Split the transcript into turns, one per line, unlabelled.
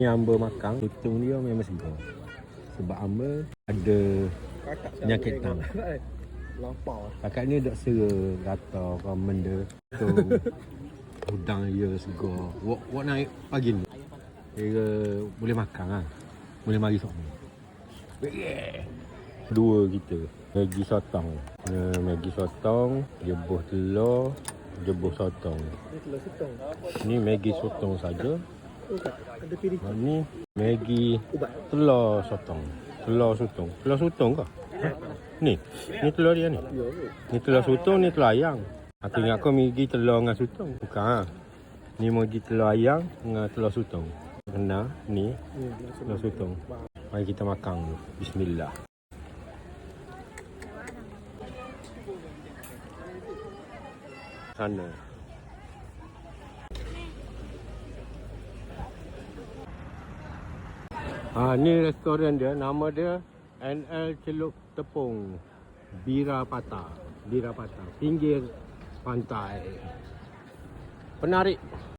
Ni hamba makan, tutung dia memang segar. Sebab hamba ada penyakit tang.
Lampau.
Pakat ni dok sera rata kau benda tu. Udang dia segar. Wak naik pagi ni. Kira boleh makan lah. Boleh mari semua. Yeah. Dua kita. Maggi sotong. Maggi sotong, jebuh telur, jebuh sotong.
Ni telur sotong.
Ni Maggi sotong saja.
Ada pilih.
Ni Maggi telur sotong. Telur sotong. Telur sotong ke? Ni telur dia ni.
Ya.
Ni telur sotong, ni telur ayam. Aku ingat kau Maggi telur dengan sotong. Bukan ha. Ni Maggi telur ayam dengan telur sotong. Kena ni telur sotong. Mari kita makan dulu. Bismillah. Sana. Ni restoran dia, nama dia NL Celup Tepung Bira Patah. Bira Patah, pinggir pantai. Penarik.